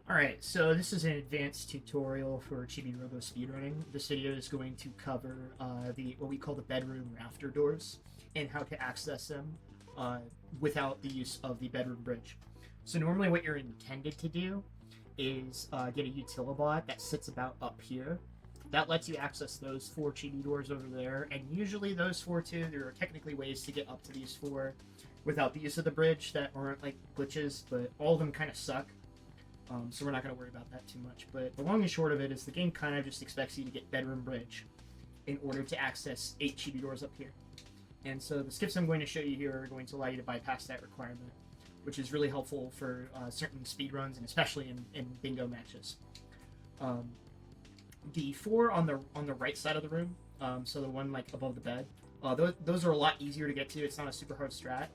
Alright, so this is an advanced tutorial for Chibi-Robo speedrunning. This video is going to cover the what we call the bedroom rafter doors and how to access them without the use of the bedroom bridge. So normally what you're intended to do is get a utilibot that sits about up here. That lets you access those 4 Chibi-Doors over there, and usually those 4 too. There are technically ways to get up to these 4 without the use of the bridge that aren't like glitches, but all of them kind of suck. So we're not going to worry about that too much. But the long and short of it is the game kind of just expects you to get bedroom bridge in order to access 8 Chibi-Doors up here. And so the skips I'm going to show you here are going to allow you to bypass that requirement, which is really helpful for certain speedruns and especially in bingo matches. The 4 on the right side of the room, so the one like above the bed, those are a lot easier to get to. It's not a super hard strat.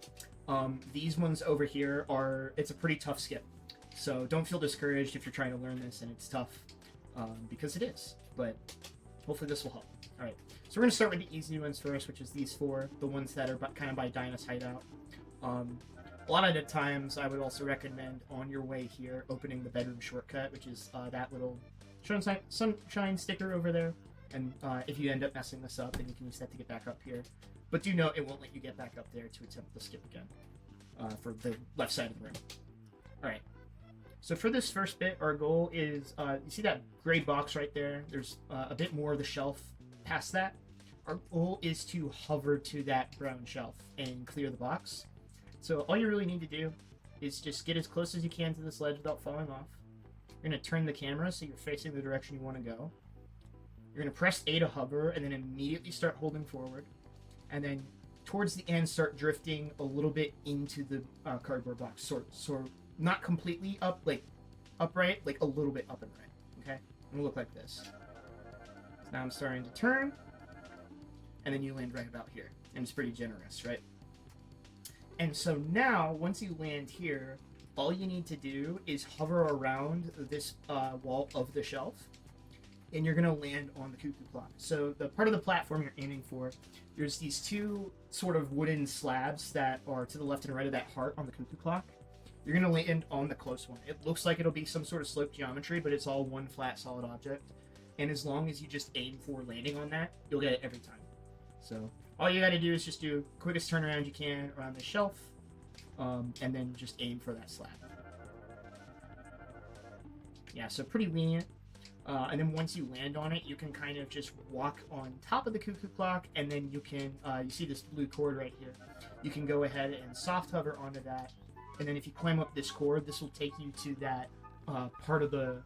These ones over here it's a pretty tough skip. So don't feel discouraged if you're trying to learn this and it's tough, because it is, but hopefully this will help. Alright, so we're going to start with the easy ones first, which is these 4, the ones that are kind of by Dinah's hideout. A lot of the times I would also recommend on your way here opening the bedroom shortcut, which is that little sunshine sticker over there, and if you end up messing this up, then you can use that to get back up here. But do note it won't let you get back up there to attempt the skip again for the left side of the room. Alright. So for this first bit, our goal is, you see that gray box right there? There's a bit more of the shelf past that. Our goal is to hover to that brown shelf and clear the box. So all you really need to do is just get as close as you can to this ledge without falling off. You're going to turn the camera so you're facing the direction you want to go. You're going to press A to hover and then immediately start holding forward. And then towards the end, start drifting a little bit into the cardboard box. Sort not completely up, like upright, like a little bit up and right. Okay, it'll look like this. So now I'm starting to turn, and then you land right about here, and it's pretty generous, right? And so now, once you land here, all you need to do is hover around this wall of the shelf, and you're gonna land on the cuckoo clock. So the part of the platform you're aiming for, there's these 2 sort of wooden slabs that are to the left and right of that heart on the cuckoo clock. You're going to land on the close one. It looks like it'll be some sort of sloped geometry, but it's all one flat solid object. And as long as you just aim for landing on that, you'll get it every time. So all you got to do is just do quickest turnaround you can around the shelf, and then just aim for that slab. Yeah, so pretty lenient. And then once you land on it, you can kind of just walk on top of the cuckoo clock, and then you can, you see this blue cord right here. You can go ahead and soft hover onto that. And then if you climb up this cord, this will take you to that part of the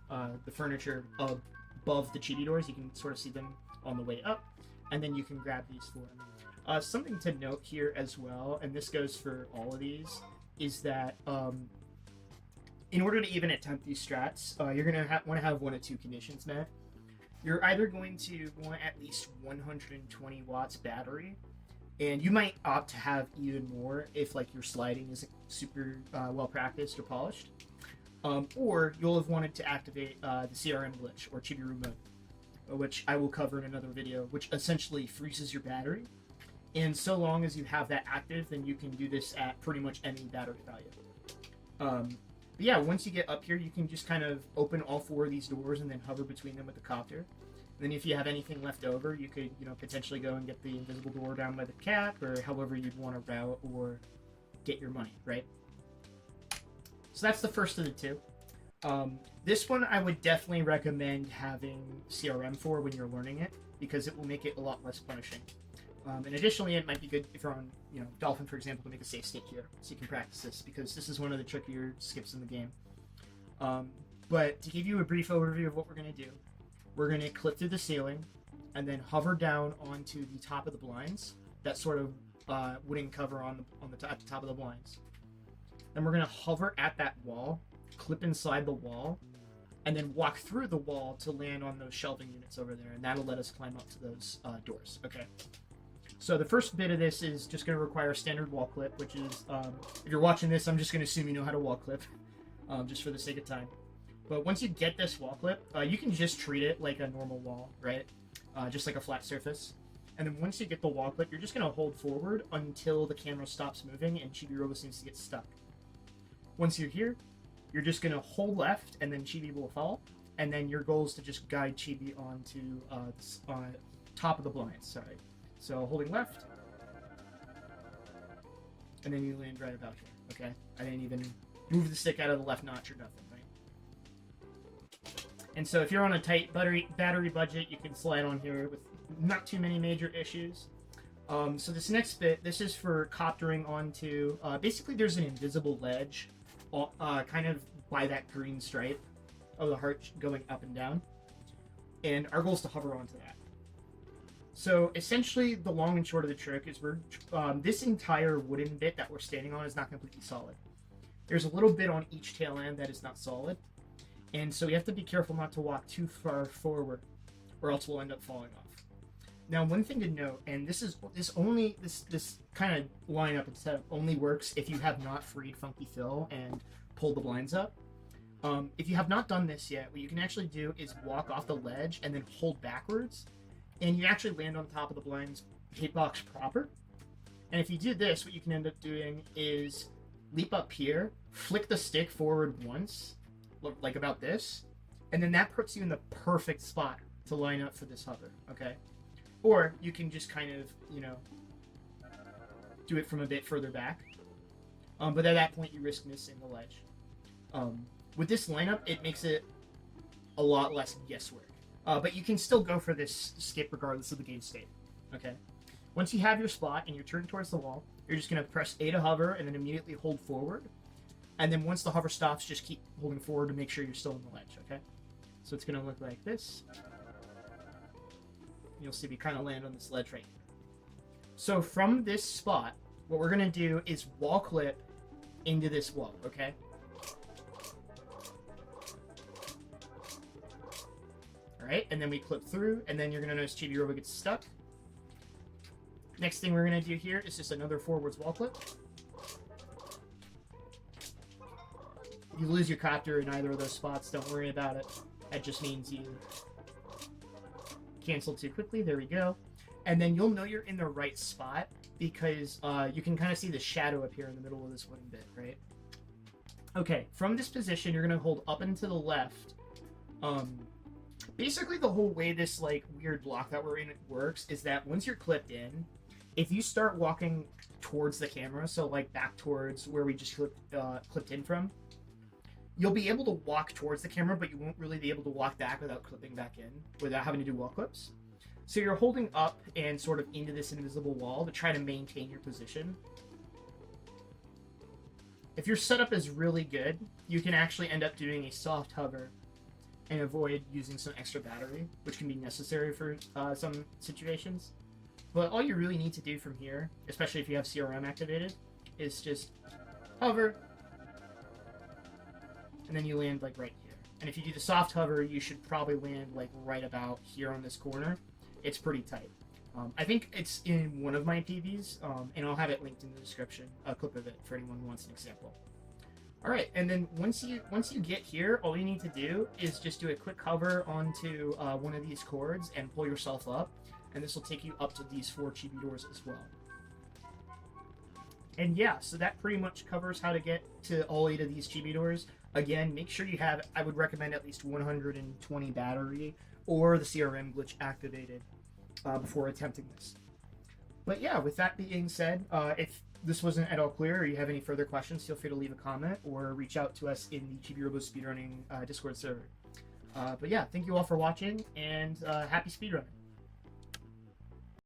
furniture above the Chibi-Doors. You can sort of see them on the way up, and then you can grab these 4. Something to note here as well, and this goes for all of these, is that in order to even attempt these strats, you're going to want to have 1 of 2 conditions met. You're either going to want at least 120 watts battery, and you might opt to have even more if like your sliding isn't super well practiced or polished. Or you'll have wanted to activate the CRM glitch or Chibi-Robo, which I will cover in another video, which essentially freezes your battery. And so long as you have that active, then you can do this at pretty much any battery value. But yeah, once you get up here, you can just kind of open all 4 of these doors and then hover between them with the copter. Then if you have anything left over, you could, potentially go and get the invisible door down by the cap, or however you'd want to route or get your money, right? So that's the first of the 2. This one I would definitely recommend having CRM for when you're learning it, because it will make it a lot less punishing. And additionally, it might be good if you're on, Dolphin, for example, to make a safe state here, so you can practice this, because this is one of the trickier skips in the game. But to give you a brief overview of what we're going to do, we're going to clip through the ceiling and then hover down onto the top of the blinds, that sort of wooden cover at the top of the blinds. Then we're going to hover at that wall, clip inside the wall, and then walk through the wall to land on those shelving units over there, and that'll let us climb up to those doors. Okay. So the first bit of this is just going to require a standard wall clip, which is, if you're watching this, I'm just going to assume you know how to wall clip, just for the sake of time. But once you get this wall clip, you can just treat it like a normal wall, right? Just like a flat surface. And then once you get the wall clip, you're just going to hold forward until the camera stops moving and Chibi-Robo seems to get stuck. Once you're here, you're just going to hold left, and then Chibi will fall. And then your goal is to just guide Chibi onto top of the blinds. Sorry. So holding left, and then you land right about here. Okay? I didn't even move the stick out of the left notch or nothing, right? And so if you're on a tight battery budget, you can slide on here with not too many major issues. So this next bit, this is for coptering onto, basically there's an invisible ledge kind of by that green stripe of the heart going up and down. And our goal is to hover onto that. So essentially the long and short of the trick is this entire wooden bit that we're standing on is not completely solid. There's a little bit on each tail end that is not solid. And so we have to be careful not to walk too far forward, or else we'll end up falling off. Now, one thing to note, and this kind of lineup and setup only works if you have not freed Funky Phil and pulled the blinds up. If you have not done this yet, what you can actually do is walk off the ledge and then hold backwards, and you actually land on top of the blinds hitbox proper. And if you do this, what you can end up doing is leap up here, flick the stick forward once, like about this, and then that puts you in the perfect spot to line up for this hover, okay? Or you can just kind of, do it from a bit further back. But at that point, you risk missing the ledge. With this lineup, it makes it a lot less guesswork. But you can still go for this skip regardless of the game state, okay? Once you have your spot and you're turned towards the wall, you're just going to press A to hover and then immediately hold forward. And then once the hover stops, just keep holding forward to make sure you're still on the ledge, okay? So it's going to look like this. You'll see we kind of land on this ledge right here. So from this spot, what we're going to do is wall clip into this wall, okay? Alright, and then we clip through, and then you're going to notice Chibi-Robo gets stuck. Next thing we're going to do here is just another forwards wall clip. If you lose your copter in either of those spots, don't worry about it. That just means you cancel too quickly. There we go. And then you'll know you're in the right spot because you can kind of see the shadow up here in the middle of this wooden bit, right? Okay, from this position, you're going to hold up and to the left. Basically, the whole way this weird block that we're in works is that once you're clipped in, if you start walking towards the camera, so back towards where we just clipped in from, you'll be able to walk towards the camera, but you won't really be able to walk back without clipping back in, without having to do wall clips. So you're holding up and sort of into this invisible wall to try to maintain your position. If your setup is really good, you can actually end up doing a soft hover and avoid using some extra battery, which can be necessary for some situations. But all you really need to do from here, especially if you have CRM activated, is just hover, and then you land right here. And if you do the soft hover, you should probably land right about here on this corner. It's pretty tight. I think it's in one of my PVs, and I'll have it linked in the description, a clip of it for anyone who wants an example. All right, and then once you get here, all you need to do is just do a quick hover onto one of these cords and pull yourself up, and this will take you up to these 4 Chibi-Doors as well. And yeah, so that pretty much covers how to get to all 8 of these Chibi-Doors. Again, make sure you have, I would recommend at least 120 battery or the CRM glitch activated before attempting this. But yeah, with that being said, if this wasn't at all clear or you have any further questions, feel free to leave a comment or reach out to us in the Chibi-Robo speedrunning Discord server. But yeah, thank you all for watching, and happy speedrunning.